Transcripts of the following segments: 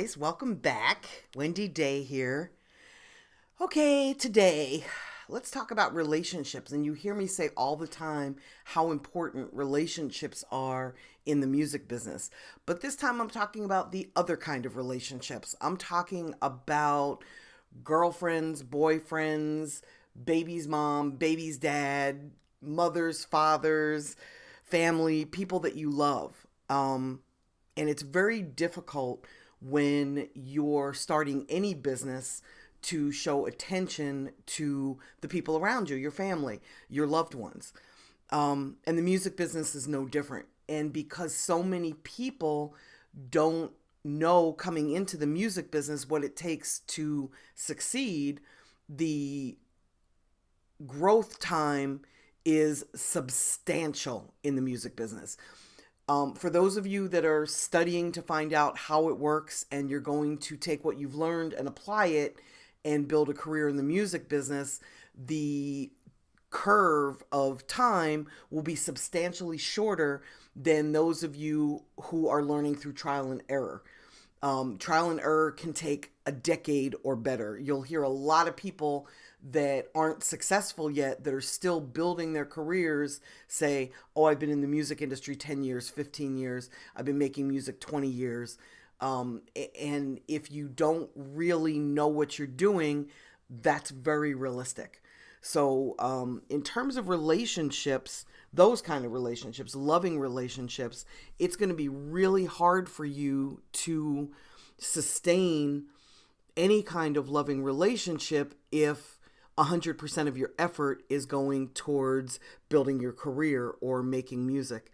guys. Welcome back. Wendy Day here. Okay, today let's talk about relationships. And you hear me say all the time how important relationships are in the music business. But this time I'm talking about the other kind of relationships. I'm talking about girlfriends, boyfriends, baby's mom, baby's dad, mothers, fathers, family, people that you love. And it's very difficult when you're starting any business to show attention to the people around you, your family, your loved ones. And the music business is no different. And because so many people don't know coming into the music business what it takes to succeed, the growth time is substantial in the music business. For those of you that are studying to find out how it works and you're going to take what you've learned and apply it and build a career in the music business, the curve of time will be substantially shorter than those of you who are learning through trial and error. Trial and error can take a decade or better. You'll hear a lot of people that aren't successful yet that are still building their careers say, oh, I've been in the music industry 10 years, 15 years. I've been making music 20 years. And if you don't really know what you're doing, that's very realistic. So in terms of relationships, those kind of relationships, loving relationships, it's going to be really hard for you to sustain any kind of loving relationship if 100% of your effort is going towards building your career or making music.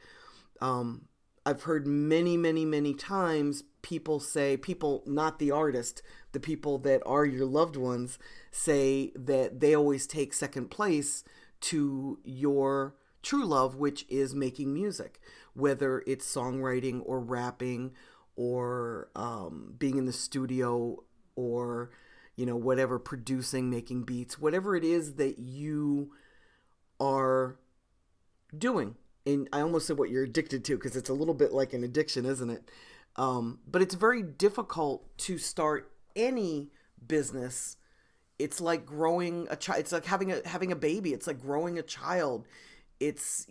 I've heard many, many, many times people say, people, not the artist, the people that are your loved ones, say that they always take second place to your true love, which is making music, whether it's songwriting or rapping or being in the studio or whatever, producing, making beats, whatever it is that you are doing. And I almost said what you're addicted to because it's a little bit like an addiction, isn't it? But it's very difficult to start any business. It's like growing a child. It's like having a baby. It's like growing a child. It's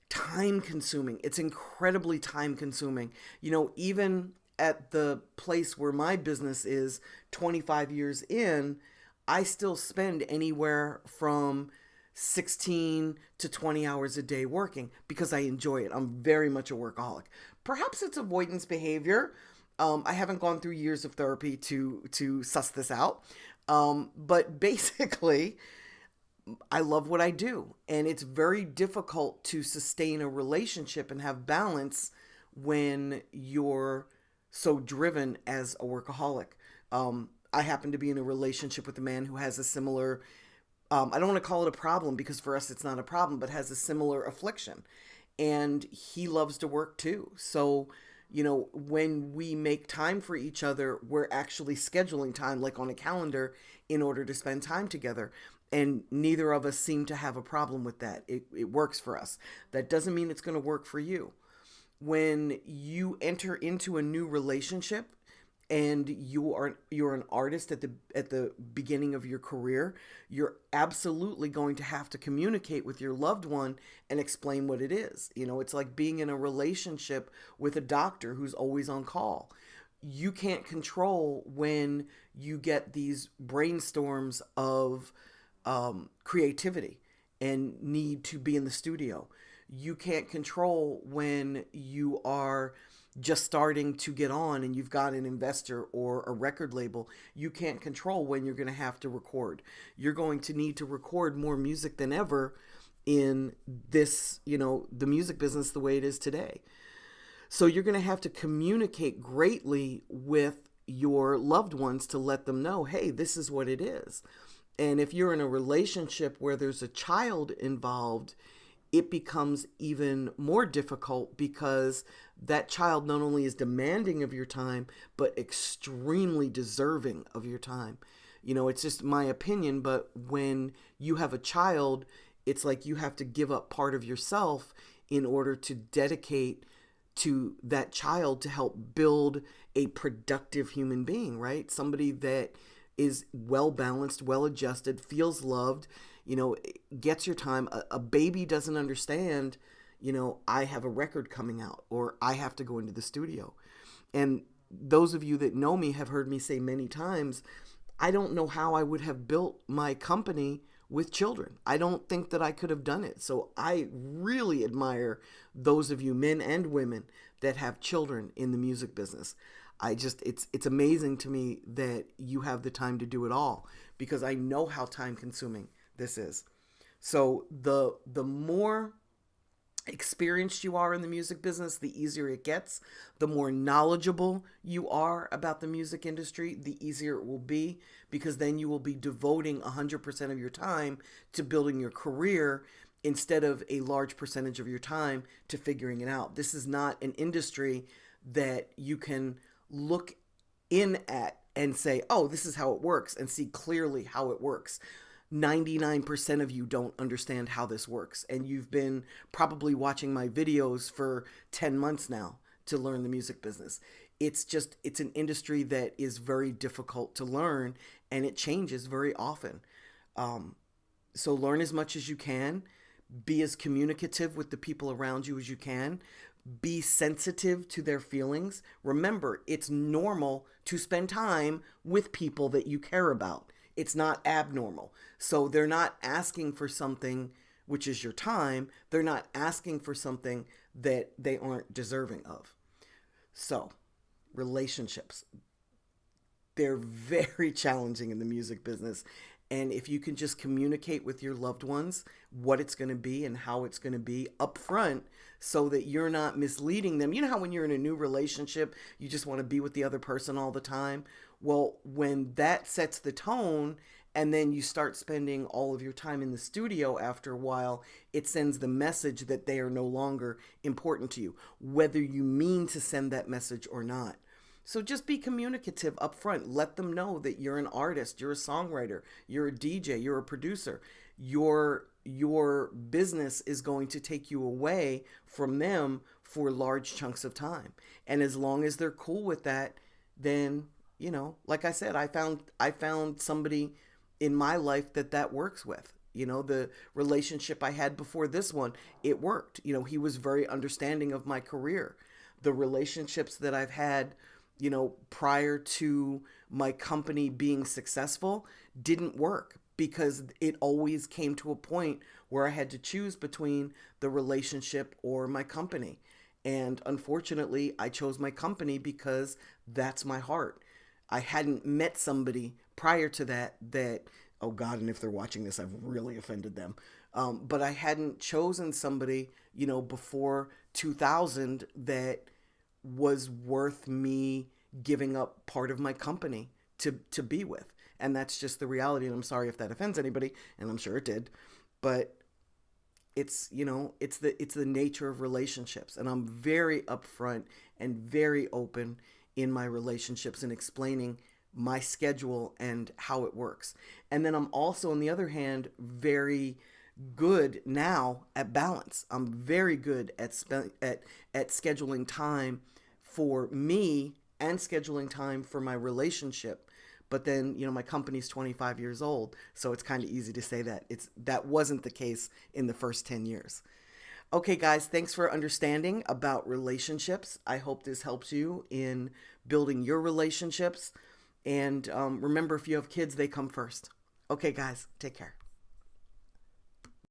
time consuming. It's incredibly time consuming. Even at the place where my business is 25 years in, I still spend anywhere from 16 to 20 hours a day working because I enjoy it. I'm very much a workaholic. Perhaps it's avoidance behavior. I haven't gone through years of therapy to suss this out. But basically, I love what I do. And it's very difficult to sustain a relationship and have balance when you're so driven as a workaholic. I happen to be in a relationship with a man who has a similar, I don't want to call it a problem because for us it's not a problem, but has a similar affliction. And he loves to work too. So, when we make time for each other, we're actually scheduling time like on a calendar in order to spend time together. And neither of us seem to have a problem with that. It works for us. That doesn't mean it's going to work for you. When you enter into a new relationship and you're an artist at the beginning of your career, you're absolutely going to have to communicate with your loved one and explain what it is. It's like being in a relationship with a doctor who's always on call. You can't control when you get these brainstorms of creativity and need to be in the studio. You can't control when you are just starting to get on and you've got an investor or a record label. You can't control when you're going to have to record. You're going to need to record more music than ever in this, the music business the way it is today. So you're going to have to communicate greatly with your loved ones to let them know, hey, this is what it is. And if you're in a relationship where there's a child involved, it becomes even more difficult because that child not only is demanding of your time, but extremely deserving of your time. It's just my opinion, but when you have a child, it's like you have to give up part of yourself in order to dedicate to that child to help build a productive human being, right? Somebody that is well balanced, well adjusted, feels loved, gets your time. A baby doesn't understand, I have a record coming out or I have to go into the studio. And those of you that know me have heard me say many times, I don't know how I would have built my company with children. I don't think that I could have done it. So I really admire those of you, men and women, that have children in the music business. It's amazing to me that you have the time to do it all, because I know how time consuming this is. So the more experienced you are in the music business, the easier it gets. The more knowledgeable you are about the music industry, the easier it will be, because then you will be devoting 100% of your time to building your career instead of a large percentage of your time to figuring it out. This is not an industry that you can look in at and say, oh, this is how it works, and see clearly how it works. 99% of you don't understand how this works, and you've been probably watching my videos for 10 months now to learn the music business. It's an industry that is very difficult to learn, and it changes very often. So learn as much as you can. Be as communicative with the people around you as you can. Be sensitive to their feelings. Remember, it's normal to spend time with people that you care about. It's not abnormal. So they're not asking for something, which is your time. They're not asking for something that they aren't deserving of. So, relationships. They're very challenging in the music business. And if you can just communicate with your loved ones what it's going to be and how it's going to be up front, so that you're not misleading them. You know how when you're in a new relationship, you just want to be with the other person all the time? Well, when that sets the tone, and then you start spending all of your time in the studio after a while, it sends the message that they are no longer important to you, whether you mean to send that message or not. So just be communicative up front. Let them know that you're an artist, you're a songwriter, you're a DJ, you're a producer. Your business is going to take you away from them for large chunks of time. And as long as they're cool with that, then, like I said, I found somebody in my life that works with. The relationship I had before this one, it worked. He was very understanding of my career. The relationships that I've had, prior to my company being successful, didn't work, because it always came to a point where I had to choose between the relationship or my company. And unfortunately, I chose my company because that's my heart. I hadn't met somebody prior to that, oh God, and if they're watching this, I've really offended them. But I hadn't chosen somebody, before 2000 that was worth me giving up part of my company to be with. And that's just the reality. And I'm sorry if that offends anybody, and I'm sure it did. But it's the nature of relationships. And I'm very upfront and very open in my relationships and explaining my schedule and how it works. And then I'm also, on the other hand, very good now at balance. I'm very good at scheduling time for me and scheduling time for my relationship. But then, my company's 25 years old, so it's kind of easy to say that wasn't the case in the first 10 years. Okay, guys, thanks for understanding about relationships. I hope this helps you in building your relationships. And remember, if you have kids, they come first. Okay, guys, take care.